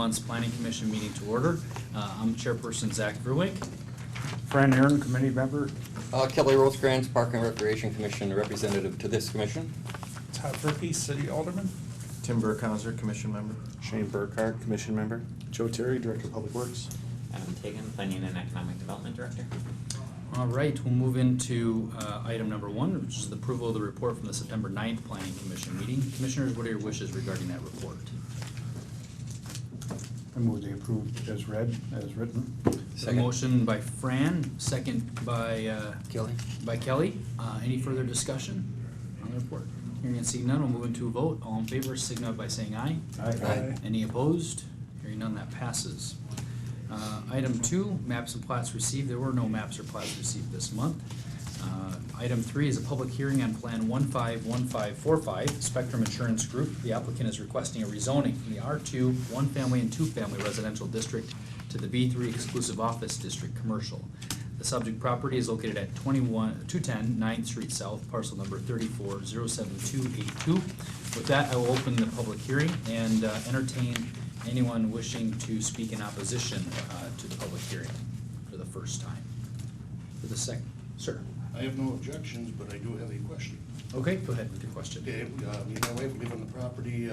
Month's Planning Commission meeting to order. I'm Chairperson Zach Verwink. Fran Aaron, committee member. Kelly Rosecrans, Park and Recreation Commission, representative to this commission. Todd Fricke, City Alderman. Tim Burkhauser, Commission member. Shane Burkhardt, Commission member. Joe Terry, Director of Public Works. Adam Tagan, Planning and Economic Development Director. All right, we'll move into item number one, which is the approval of the report from the September 9th Planning Commission meeting. Commissioners, what are your wishes regarding that report? I move they approved as read, as written. A motion by Fran, second by Kelly. Kelly. Any further discussion on the report? Hearing and seeing none, we'll move into a vote. All in favor, signify by saying aye. Aye. Any opposed? Hearing none, that passes. Item 2, maps and plats received. There were no maps or plats received this month. Item 3 is a public hearing on Plan 151545, Spectrum Insurance Group. The applicant is requesting a rezoning from the R2 1-family and 2-family residential district to the B3 exclusive office district commercial. The subject property is located at 210 9th Street South, parcel number 3407282. With that, I will open the public hearing and entertain anyone wishing to speak in opposition to the public hearing for the first time. For the second, sir. I have no objections, but I do have a question. Okay, go ahead with your question. Okay, me and my wife live on the property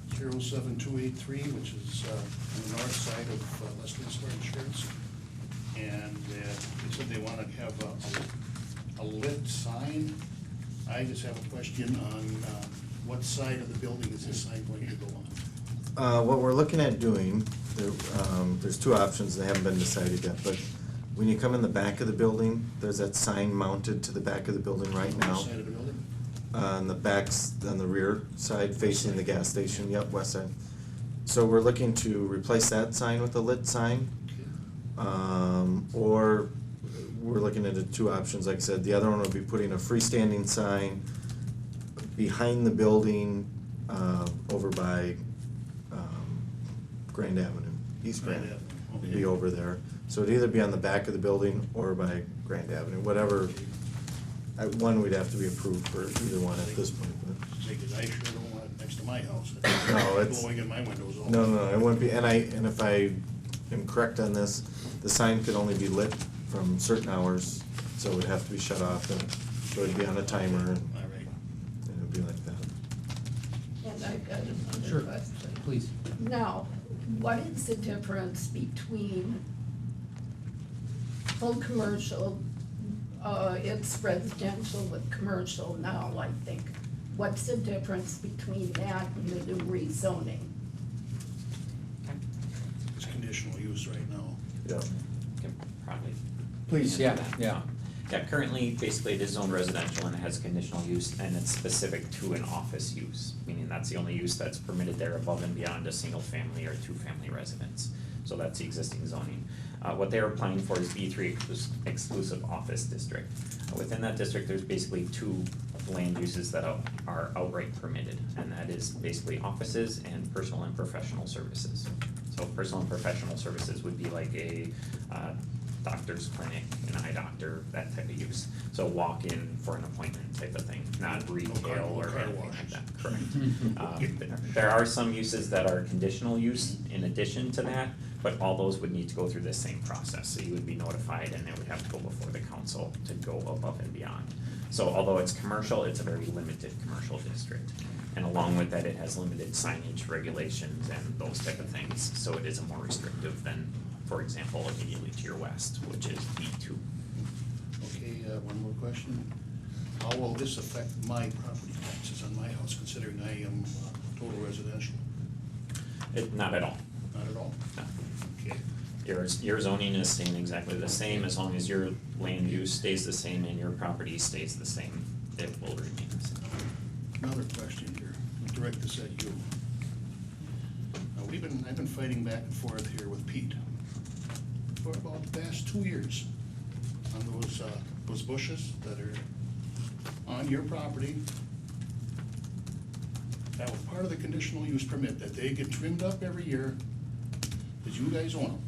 07283, which is on the north side of Leslie Star Insurance. And they said they want to have a lit sign. I just have a question on what side of the building is this sign going to go on? What we're looking at doing, there's two options, they haven't been decided yet, but when you come in the back of the building, there's that sign mounted to the back of the building right now. West side of the building? On the backs, on the rear side facing the gas station, yep, west side. So we're looking to replace that sign with a lit sign. Or we're looking at the two options, like I said, the other one would be putting a freestanding sign behind the building, over by Grand Avenue, East Grand. Okay. Be over there. So it'd either be on the back of the building or by Grand Avenue, whatever. One would have to be approved for either one at this point, but. Because I sure don't want it next to my house. No, it's. Blowing in my windows all No, the no, time. it wouldn't be, and if I am correct on this, the sign could only be lit from certain hours, so it would have to be shut off, and so it'd be on a timer, and All right. it would be like that. And I've got another Sure, question. please. Now, what is the difference between full commercial, it's residential with commercial now, I think. What's the difference between that and the new rezoning? It's conditional use right now. Yeah. Can probably. Please, yeah, yeah. Yeah, currently, basically it is zoned residential and it has conditional use and it's specific to an office use, meaning that's the only use that's permitted there above and beyond a single family or 2-family residence. So that's the existing zoning. What they are applying for is B3 exclusive office district. Within that district, there's basically two land uses that are outright permitted, and that is basically offices and personal and professional services. So personal and professional services would be like a doctor's clinic, an eye doctor, that type of use. So walk in for an appointment type of thing, not retail or car anything wash. like that, correct. There are some uses that are conditional use in addition to that, but all those would need to go through the same process. So you would be notified and it would have to go before the council to go above and beyond. So although it's commercial, it's a very limited commercial district. And along with that, it has limited signage regulations and those type of things. So it is more restrictive than, for example, immediately to your west, which is B2. Okay, one more question. How will this affect my property taxes on my house, considering I am total residential? Not at all. Not at all? No. Okay. Your zoning is staying exactly the same, as long as your land use stays the same and your property stays the same, it will remain the same. Another question here. I'll direct this at you. Now, I've been fighting back and forth here with Pete for about the past 2 years on those bushes that are on your property. That was part of the conditional use permit, that they get trimmed up every year, because you guys own them.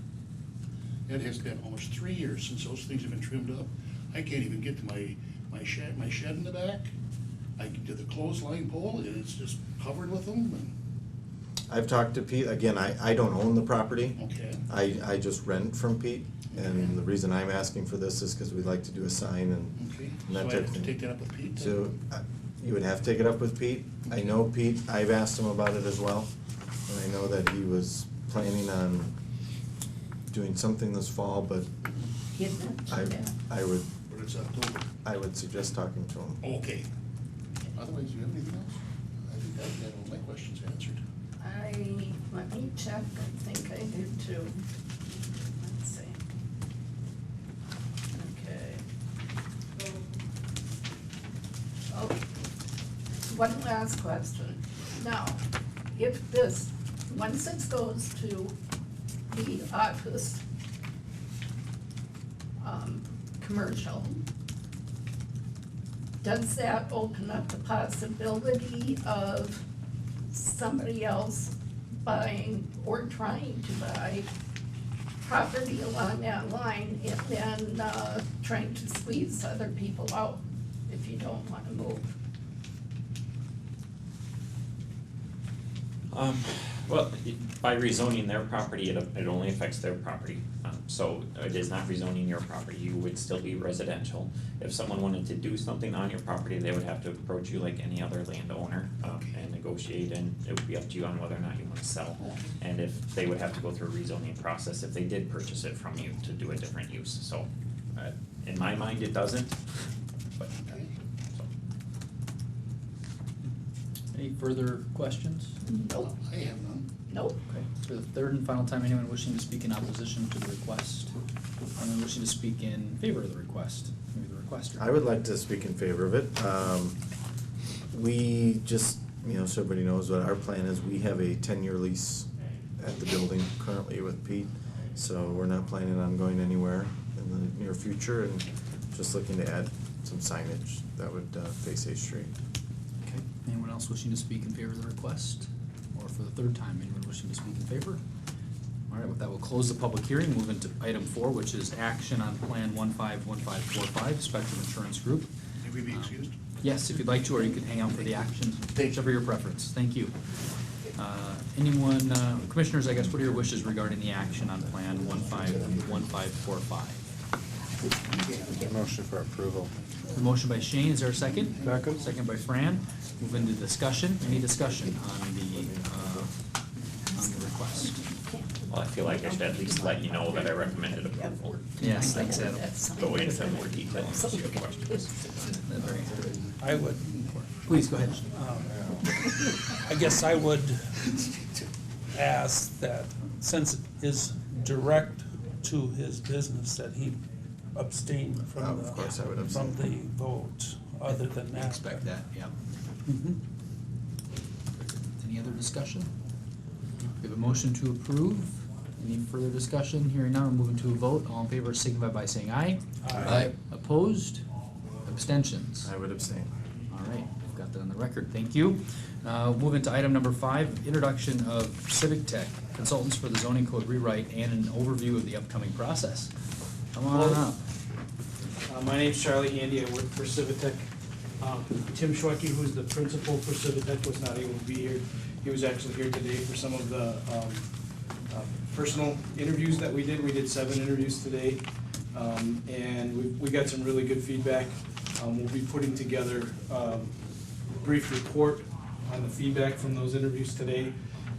It has been almost 3 years since those things have been trimmed up. I can't even get to my shed in the back. I get to the clothesline pole, and it's just covered with them, and I've talked to Pete, again, I don't own the property. Okay. I just rent from Pete, and the reason I'm asking for this is because we'd like to do a sign and Okay, and so that I type have of to thing. take that up with Pete? So, you would have to take it up with Pete. I know Pete, I've asked him about it as well, and I know that he was planning on doing something this fall, but He mentioned that. But it's October. I would suggest talking to him. Okay. Otherwise, do you have anything else? I think I've got all my questions answered. Let me check, I think I did too. Let's see. Okay. Oh, one last question. Now, if this, once it goes to the office, commercial, does that open up the possibility of somebody else buying or trying to buy property along that line and then trying to squeeze other people out if you don't wanna move? Well, by rezoning their property, it only affects their property. So it is not rezoning your property, you would still be residential. If someone wanted to do something on your property, they would have to approach you like any other landowner, and negotiate, and it would be up to you on whether or not you wanna sell. And if, they would have to go through a rezoning process if they did purchase it from you to do a different use, so, in my mind, it doesn't, but, so. Any further questions? Nope, I have none. nope. Okay, for the third and final time, anyone wishing to speak in opposition to the request? Anyone wishing to speak in favor of the request? Maybe the requester. I would like to speak in favor of it. We just, so everybody knows what our plan is, we have a 10-year lease at the building currently with Pete, so we're not planning on going anywhere in the near future, and just looking to add some signage that would face 8th Street. Okay, anyone else wishing to speak in favor of the request? Or for the third time, anyone wishing to speak in favor? All right, with that, we'll close the public hearing, move into item 4, which is action on Plan 151545, Spectrum Insurance Group. May we be excused? Yes, if you'd like to, or you can hang out for the action, whichever your preference. Thank you. Anyone, commissioners, I guess, what are your wishes regarding the action on Plan 151545? Motion for approval. The motion by Shane, is there a second? Second. Second by Fran. Move into discussion. Any discussion on the request? Well, I feel like I should at least let you know that I recommended approval. Yes, thanks, Adam. Go into more detail unless you have questions. I would, Please, go ahead. I guess I would ask that, since it is direct to his business, that he abstain from Of course, I would abstain. from the vote, other than that. Expect that, yeah. Any other discussion? We have a motion to approve. Any further discussion? Hearing none, we're moving to a vote. All in favor signify by saying aye. Aye. Opposed? Abstentions? I would abstain. All right, we've got that on the record, thank you. Moving to item number 5, introduction of Civic Tek, consultants for the zoning code rewrite, and an overview of the upcoming process. Come on up. My name's Charlie Handy, I work for Civi Tek. Tim Schwecke, who's the principal for Civi Tek, was not able to be here. He was actually here today for some of the personal interviews that we did. We did 7 interviews today, and we got some really good feedback. We'll be putting together a brief report on the feedback from those interviews today,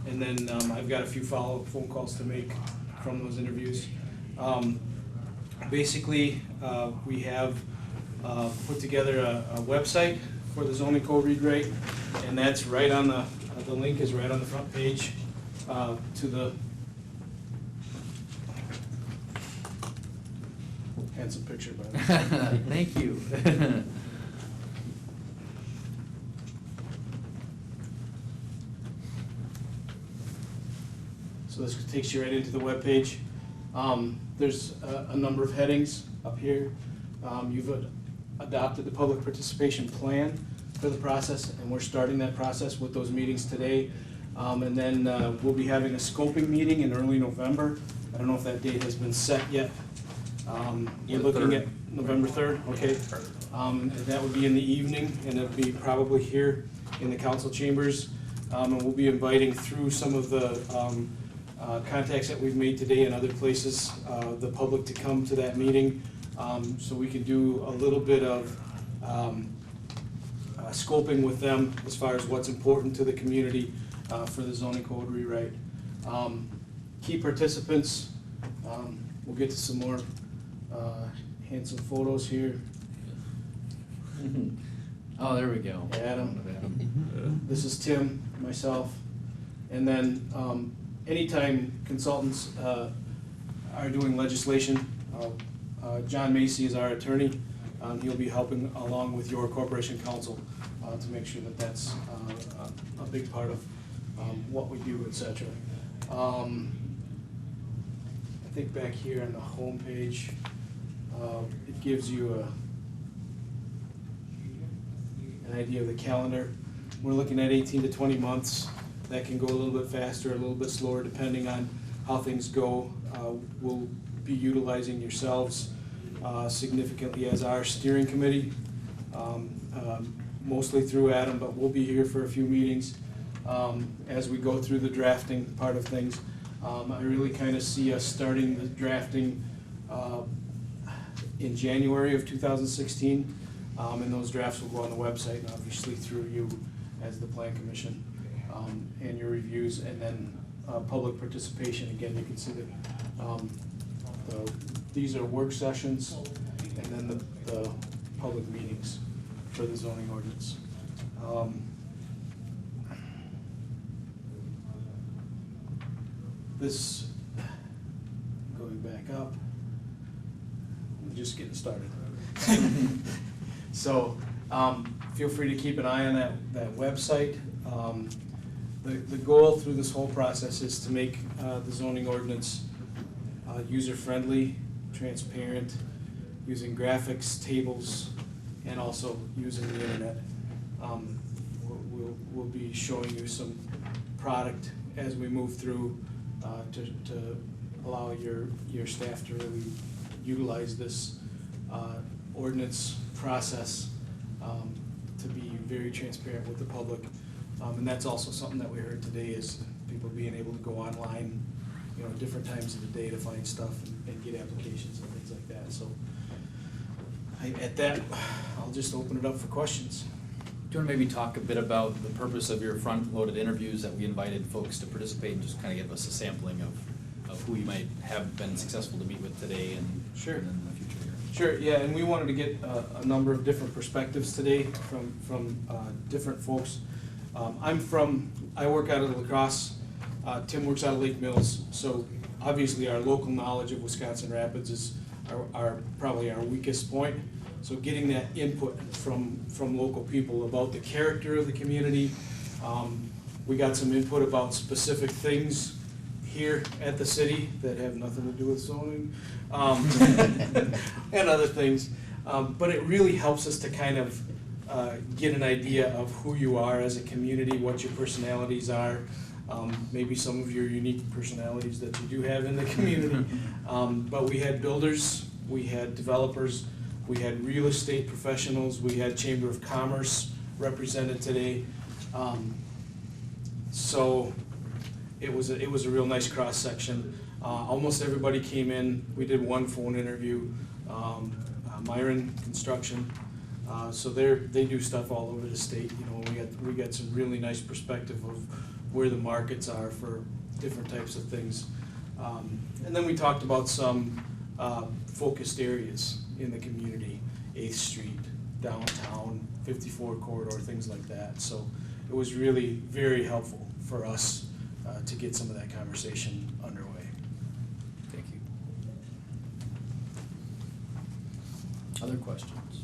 and then I've got a few follow-up phone calls to make from those interviews. Basically, we have put together a website for the zoning code rewrite, and that's right on the link is right on the front page to the handsome picture, by the way. Thank you. So this takes you right into the webpage. There's a number of headings up here. You've adopted the public participation plan for the process, and we're starting that process with those meetings today. And then we'll be having a scoping meeting in early November. I don't know if that date has been set yet. You're looking at November 3rd, okay? And that would be in the evening, and it'll be probably here in the council chambers. And we'll be inviting through some of the contacts that we've made today and other places, the public to come to that meeting, so we can do a little bit of scoping with them as far as what's important to the community for the zoning code rewrite. Key participants, we'll get to some more handsome photos here. Oh, there we go. Adam. This is Tim, myself. And then anytime consultants are doing legislation, John Macy is our attorney. He'll be helping along with your corporation counsel to make sure that that's a big part of what we do, et cetera. I think back here on the home page, it gives you an idea of the calendar. We're looking at 18 to 20 months. That can go a little bit faster, a little bit slower, depending on how things go. We'll be utilizing yourselves significantly as our steering committee, mostly through Adam, but we'll be here for a few meetings as we go through the drafting part of things. I really kind of see us starting the drafting in January of 2016, and those drafts will go on the website and obviously through you as the Plan Commission, and your reviews, and then public participation. Again, you can see that these are work sessions, and then the public meetings for the zoning ordinance. This, going back up, we're just getting started. So feel free to keep an eye on that website. The goal through this whole process is to make the zoning ordinance user-friendly, transparent, using graphics, tables, and also using the internet. We'll be showing you some product as we move through to allow your staff to really utilize this ordinance process to be very transparent with the public. And that's also something that we heard today, is people being able to go online, different times of the day to find stuff and get applications and things like that. So at that, I'll just open it up for questions. Do you want to maybe talk a bit about the purpose of your front-loaded interviews that we invited folks to participate, and just kind of give us a sampling of who you might have been successful to meet with today and Sure. and in the future here? Sure, yeah, and we wanted to get a number of different perspectives today from different folks. I work out of La Crosse, Tim works out of Lake Mills, so obviously our local knowledge of Wisconsin Rapids is probably our weakest point. So getting that input from local people about the character of the community. We got some input about specific things here at the city that have nothing to do with zoning, and other things. But it really helps us to kind of get an idea of who you are as a community, what your personalities are, maybe some of your unique personalities that you do have in the community. But we had builders, we had developers, we had real estate professionals, we had Chamber of Commerce represented today. So it was a real nice cross section. Almost everybody came in. We did one phone interview. Myron Construction. So they do stuff all over the state. We got some really nice perspective of where the markets are for different types of things. And then we talked about some focused areas in the community, 8th Street, downtown, 54 corridor, things like that. So it was really very helpful for us to get some of that conversation underway. Thank you. Other questions?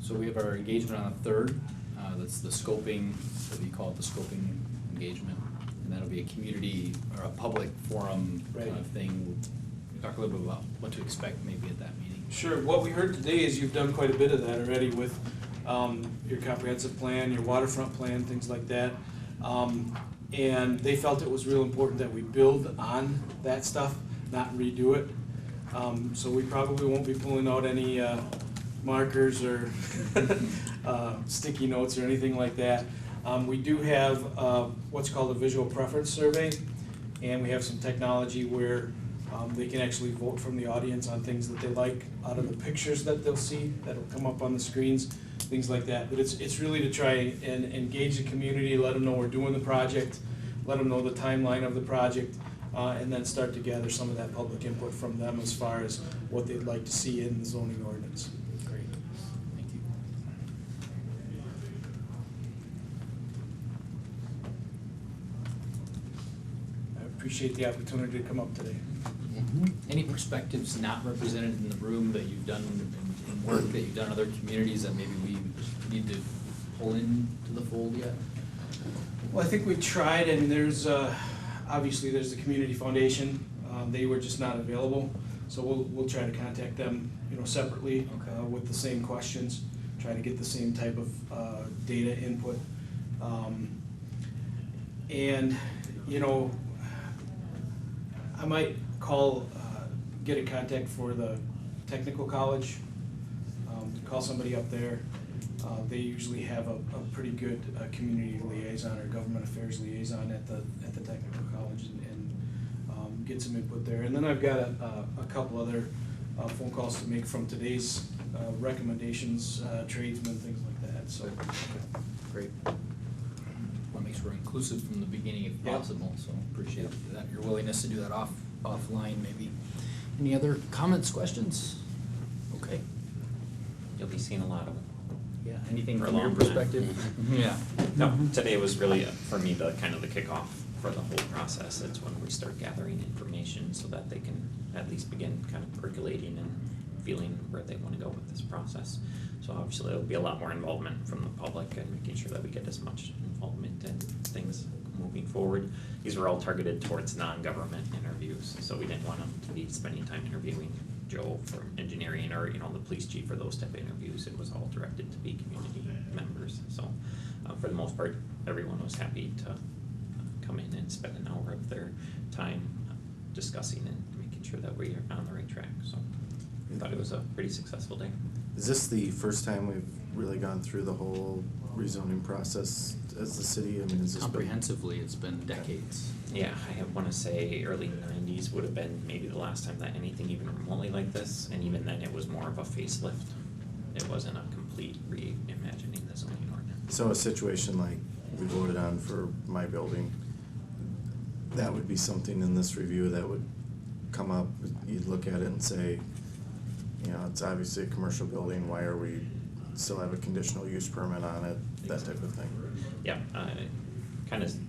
So we have our engagement on the 3rd. That's the scoping, what do you call it, the scoping engagement? And that'll be a community or a public forum kind of thing. Talk a little bit about what to expect maybe at that meeting. Sure. What we heard today is you've done quite a bit of that already with your comprehensive plan, your waterfront plan, things like that. And they felt it was real important that we build on that stuff, not redo it. So we probably won't be pulling out any markers or sticky notes or anything like that. We do have what's called a visual preference survey, and we have some technology where they can actually vote from the audience on things that they like out of the pictures that they'll see that'll come up on the screens, things like that. But it's really to try and engage the community, let them know we're doing the project, let them know the timeline of the project, and then start to gather some of that public input from them as far as what they'd like to see in the zoning ordinance. Great, thank you. I appreciate the opportunity to come up today. Any perspectives not represented in the room that you've done in work that you've done in other communities that maybe we need to pull into the fold yet? Well, I think we tried, and there's, obviously, there's the Community Foundation. They were just not available, so we'll try to contact them, separately, Okay. with the same questions, try to get the same type of data input. And, I might get a contact for the technical college, call somebody up there. They usually have a pretty good community liaison or government affairs liaison at the technical college, and get some input there. And then I've got a couple other phone calls to make from today's recommendations, tradesmen, things like that, so. Great. Want to make sure we're inclusive from the beginning if Yeah. possible, so appreciate that, your willingness to do that offline maybe. Any other comments, questions? Okay, You'll be seeing a lot of them. yeah, anything For a from your long time. perspective? Yeah. No, today was really, for me, the kind of the kickoff for the whole process. It's when we start gathering information so that they can at least begin kind of percolating and feeling where they want to go with this process. So obviously, there'll be a lot more involvement from the public and making sure that we get as much involvement in things moving forward. These were all targeted towards non-government interviews, so we didn't want them to be spending time interviewing Joe from engineering or, the police chief for those type of interviews. It was all directed to be community members. So for the most part, everyone was happy to come in and spend an hour of their time discussing and making sure that we are on the right track. So I thought it was a pretty successful day. Is this the first time we've really gone through the whole rezoning process as the city? I mean, is this Comprehensively, it's been decades. Yeah, I want to say early 90s would have been maybe the last time that anything even remotely like this, and even then it was more of a facelift. It wasn't a complete reimagining the zoning ordinance. So a situation like we voted on for my building, that would be something in this review that would come up, you'd look at it and say, it's obviously a commercial building, why are we still have a conditional use permit on it, that type of thing. Yeah,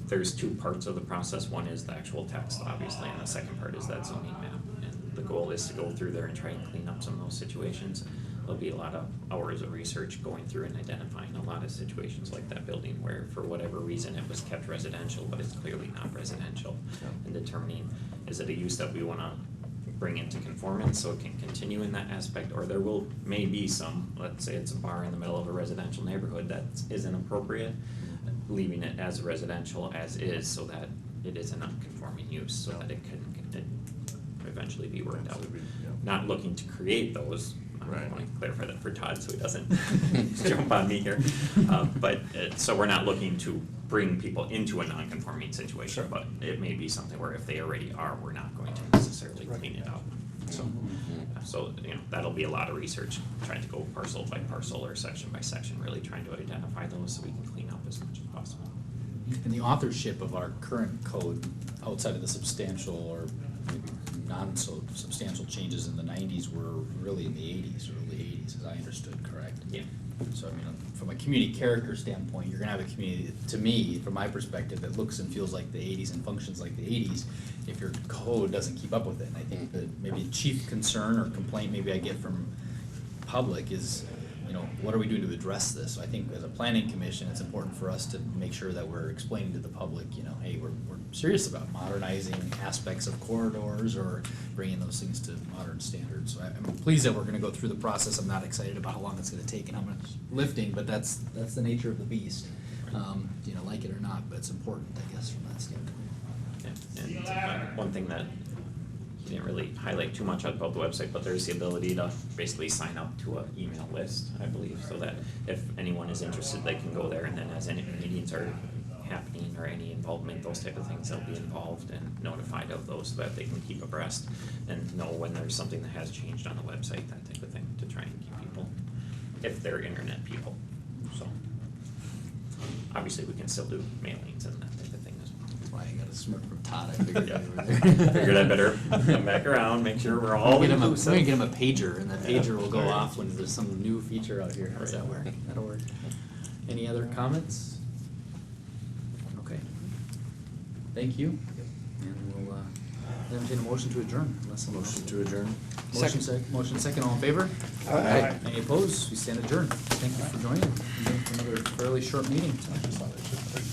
there's two parts of the process. One is the actual text, obviously, and the second part is that zoning map. And the goal is to go through there and try and clean up some of those situations. There'll be a lot of hours of research going through and identifying a lot of situations like that building where for whatever reason it was kept residential, but it's clearly not residential. And determining, is it a use that we wanna bring into conformance so it can continue in that aspect, or there may be some, let's say it's a bar in the middle of a residential neighborhood that isn't appropriate, leaving it as residential as is so that it is a non-conforming use, so that it can eventually be worked out. Not looking to create those. I want to clarify that for Todd so he doesn't jump on me here. So we're not looking to bring people into a non-conforming situation, but it may be something where if they already are, we're not going to necessarily clean it up. So that'll be a lot of research, trying to go parcel by parcel or section by section, really trying to identify those so we can clean up as much as possible. And the authorship of our current code, outside of the substantial or maybe non-substantial changes in the 90s, were really in the 80s, early 80s, as I understood, correct? Yeah. So, from a community character standpoint, you're gonna have a community, to me, from my perspective, that looks and feels like the 80s and functions like the 80s, if your code doesn't keep up with it. And I think that maybe a chief concern or complaint maybe I get from public is, what are we doing to address this? So I think as a planning commission, it's important for us to make sure that we're explaining to the public, hey, we're serious about modernizing aspects of corridors or bringing those things to modern standards. So I'm pleased that we're gonna go through the process. I'm not excited about how long it's gonna take and how much lifting, but that's the nature of the beast. Like it or not, but it's important, I guess, from that standpoint. Yeah. And one thing that he didn't really highlight too much about the website, but there's the ability to basically sign up to an email list, I believe, so that if anyone is interested, they can go there, and then as any meetings are happening or any involvement, those type of things, they'll be involved and notified of those so that they can keep abreast and know when there's something that has changed on the website, that type of thing, to try and keep people, if they're internet people, so. Obviously, we can still do mailings and that type of thing as well. That's why I got a smirk from Todd, I figured you were there. Figured I'd better come back around, make sure we're all We're gonna inclusive. get him a pager, and the Yeah. pager will go Right. off when there's some new feature out here. How's that work? That'll work. Any other comments? Okay. Thank you. And we'll, entertain a motion to adjourn, unless someone else. Motion to adjourn? Motion second, all in favor? Aye. Any opposed? We stand adjourned. Thank you for joining. Another fairly short meeting. I just thought I should bring